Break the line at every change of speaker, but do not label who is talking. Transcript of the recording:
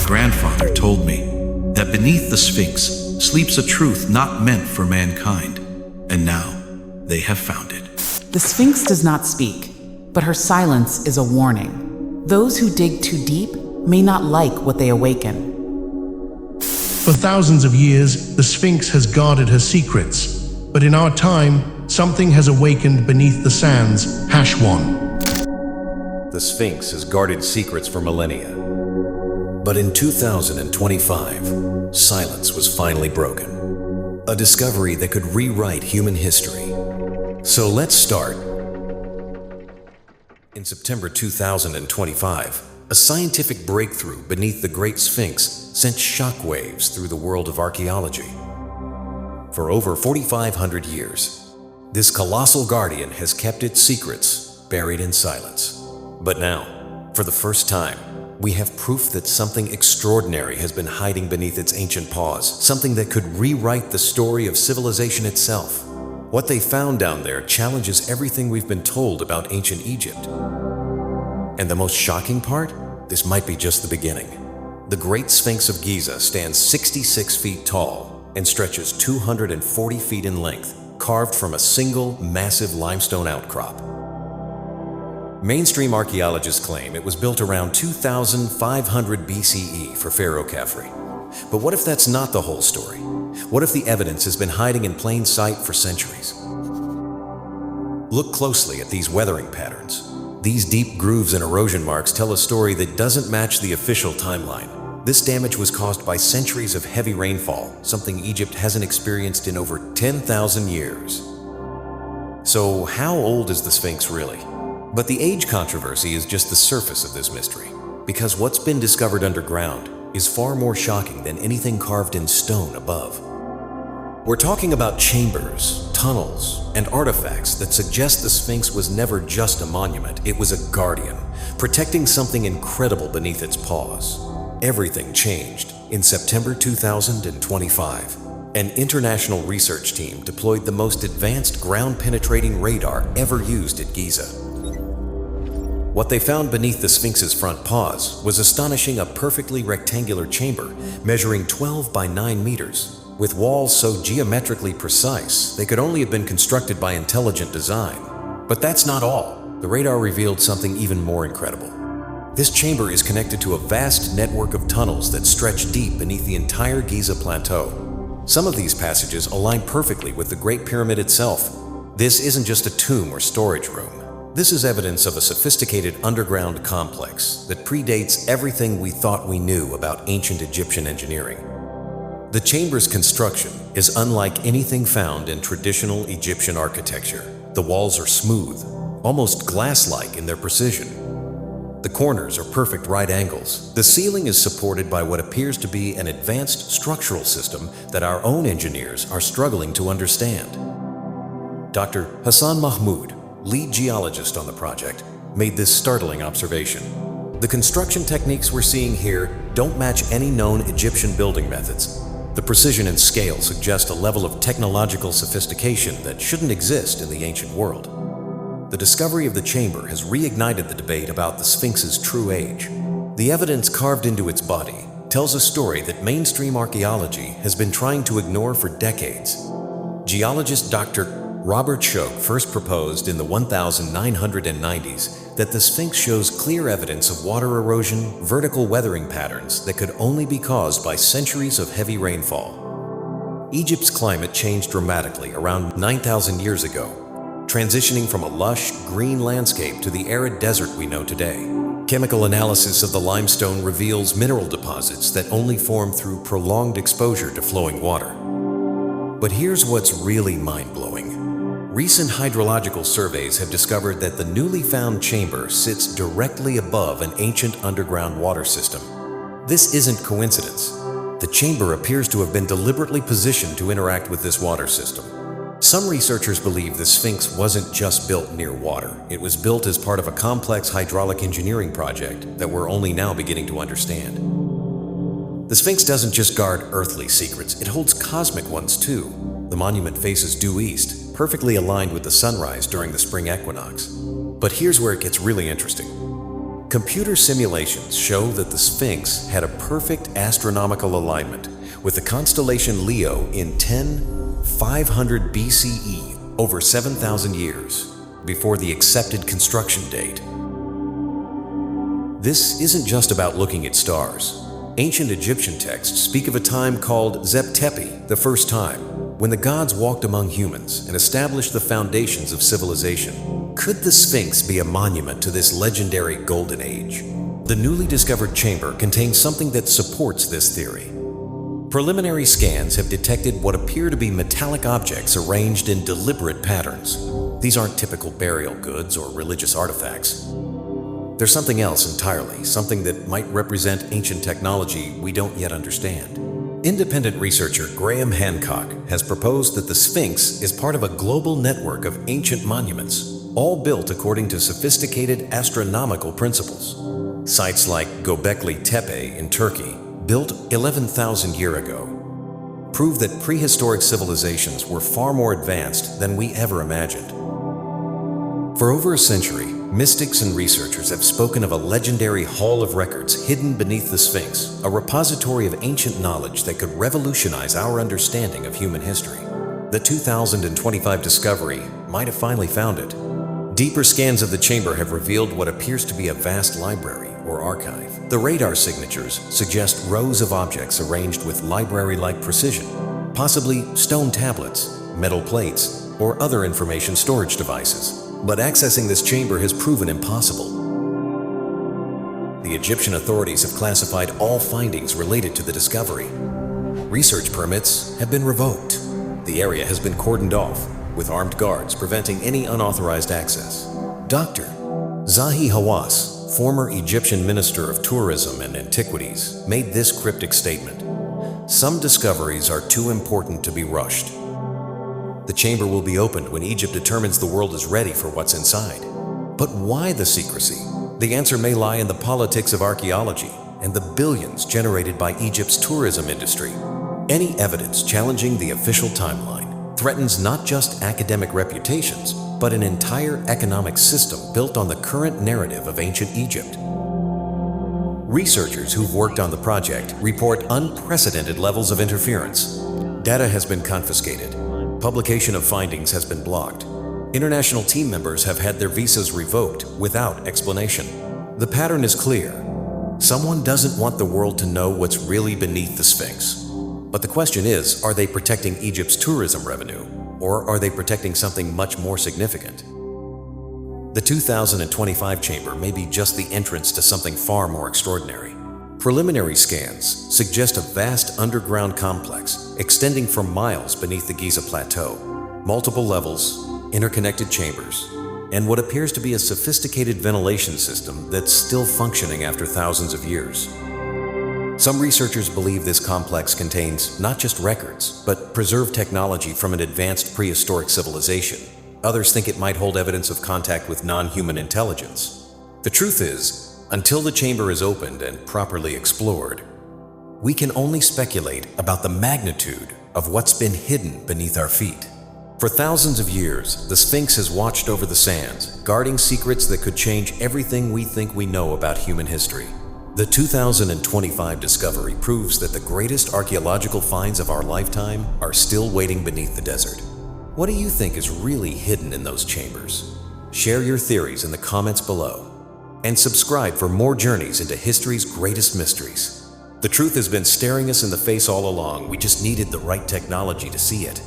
grandfather told me that beneath the Sphinx sleeps a truth not meant for mankind, and now they have found it.
The Sphinx does not speak, but her silence is a warning. Those who dig too deep may not like what they awaken.
For thousands of years, the Sphinx has guarded her secrets, but in our time, something has awakened beneath the sands. #1.
The Sphinx has guarded secrets for millennia. But in 2025, silence was finally broken. A discovery that could rewrite human history. So let's start. In September 2025, a scientific breakthrough beneath the Great Sphinx sent shockwaves through the world of archaeology. For over 4,500 years, this colossal guardian has kept its secrets buried in silence. But now, for the first time, we have proof that something extraordinary has been hiding beneath its ancient paws, something that could rewrite the story of civilization itself. What they found down there challenges everything we've been told about ancient Egypt. And the most shocking part? This might be just the beginning. The Great Sphinx of Giza stands 66 feet tall and stretches 240 feet in length, carved from a single massive limestone outcrop. Mainstream archaeologists claim it was built around 2500 BCE for Pharaoh Khafre. But what if that's not the whole story? What if the evidence has been hiding in plain sight for centuries? Look closely at these weathering patterns. These deep grooves and erosion marks tell a story that doesn't match the official timeline. This damage was caused by centuries of heavy rainfall, something Egypt hasn't experienced in over 10,000 years. So how old is the Sphinx really? But the age controversy is just the surface of this mystery, because what's been discovered underground is far more shocking than anything carved in stone above. We're talking about chambers, tunnels, and artifacts that suggest the Sphinx was never just a monument, it was a guardian, protecting something incredible beneath its paws. Everything changed in September 2025. An international research team deployed the most advanced ground-penetrating radar ever used at Giza. What they found beneath the Sphinx's front paws was astonishing, a perfectly rectangular chamber measuring 12 by 9 meters, with walls so geometrically precise they could only have been constructed by intelligent design. But that's not all. The radar revealed something even more incredible. This chamber is connected to a vast network of tunnels that stretch deep beneath the entire Giza plateau. Some of these passages align perfectly with the Great Pyramid itself. This isn't just a tomb or storage room. This is evidence of a sophisticated underground complex that predates everything we thought we knew about ancient Egyptian engineering. The chamber's construction is unlike anything found in traditional Egyptian architecture. The walls are smooth, almost glass-like in their precision. The corners are perfect right angles. The ceiling is supported by what appears to be an advanced structural system that our own engineers are struggling to understand. Dr. Hassan Mahmoud, lead geologist on the project, made this startling observation. The construction techniques we're seeing here don't match any known Egyptian building methods. The precision and scale suggest a level of technological sophistication that shouldn't exist in the ancient world. The discovery of the chamber has reignited the debate about the Sphinx's true age. The evidence carved into its body tells a story that mainstream archaeology has been trying to ignore for decades. Geologist Dr. Robert Schoch first proposed in the 1990s that the Sphinx shows clear evidence of water erosion, vertical weathering patterns that could only be caused by centuries of heavy rainfall. Egypt's climate changed dramatically around 9,000 years ago, transitioning from a lush, green landscape to the arid desert we know today. Chemical analysis of the limestone reveals mineral deposits that only form through prolonged exposure to flowing water. But here's what's really mind-blowing. Recent hydrological surveys have discovered that the newly found chamber sits directly above an ancient underground water system. This isn't coincidence. The chamber appears to have been deliberately positioned to interact with this water system. Some researchers believe the Sphinx wasn't just built near water. It was built as part of a complex hydraulic engineering project that we're only now beginning to understand. The Sphinx doesn't just guard earthly secrets, it holds cosmic ones too. The monument faces due east, perfectly aligned with the sunrise during the spring equinox. But here's where it gets really interesting. Computer simulations show that the Sphinx had a perfect astronomical alignment with the constellation Leo in 500 BCE, over 7,000 years before the accepted construction date. This isn't just about looking at stars. Ancient Egyptian texts speak of a time called Zep-Tepi, the first time, when the gods walked among humans and established the foundations of civilization. Could the Sphinx be a monument to this legendary golden age? The newly discovered chamber contains something that supports this theory. Preliminary scans have detected what appear to be metallic objects arranged in deliberate patterns. These aren't typical burial goods or religious artifacts. There's something else entirely, something that might represent ancient technology we don't yet understand. Independent researcher Graham Hancock has proposed that the Sphinx is part of a global network of ancient monuments, all built according to sophisticated astronomical principles. Sites like Göbekli Tepe in Turkey, built 11,000 years ago, prove that prehistoric civilizations were far more advanced than we ever imagined. For over a century, mystics and researchers have spoken of a legendary hall of records hidden beneath the Sphinx, a repository of ancient knowledge that could revolutionize our understanding of human history. The 2025 discovery might have finally found it. Deeper scans of the chamber have revealed what appears to be a vast library or archive. The radar signatures suggest rows of objects arranged with library-like precision, possibly stone tablets, metal plates, or other information storage devices. But accessing this chamber has proven impossible. The Egyptian authorities have classified all findings related to the discovery. Research permits have been revoked. The area has been cordoned off, with armed guards preventing any unauthorized access. Dr. Zahi Hawass, former Egyptian Minister of Tourism and Antiquities, made this cryptic statement: "Some discoveries are too important to be rushed. The chamber will be opened when Egypt determines the world is ready for what's inside." But why the secrecy? The answer may lie in the politics of archaeology and the billions generated by Egypt's tourism industry. Any evidence challenging the official timeline threatens not just academic reputations, but an entire economic system built on the current narrative of ancient Egypt. Researchers who've worked on the project report unprecedented levels of interference. Data has been confiscated. Publication of findings has been blocked. International team members have had their visas revoked without explanation. The pattern is clear. Someone doesn't want the world to know what's really beneath the Sphinx. But the question is, are they protecting Egypt's tourism revenue, or are they protecting something much more significant? The 2025 chamber may be just the entrance to something far more extraordinary. Preliminary scans suggest a vast underground complex extending for miles beneath the Giza Plateau. Multiple levels, interconnected chambers, and what appears to be a sophisticated ventilation system that's still functioning after thousands of years. Some researchers believe this complex contains not just records, but preserved technology from an advanced prehistoric civilization. Others think it might hold evidence of contact with non-human intelligence. The truth is, until the chamber is opened and properly explored, we can only speculate about the magnitude of what's been hidden beneath our feet. For thousands of years, the Sphinx has watched over the sands, guarding secrets that could change everything we think we know about human history. The 2025 discovery proves that the greatest archaeological finds of our lifetime are still waiting beneath the desert. What do you think is really hidden in those chambers? Share your theories in the comments below. And subscribe for more journeys into history's greatest mysteries. The truth has been staring us in the face all along. We just needed the right technology to see it.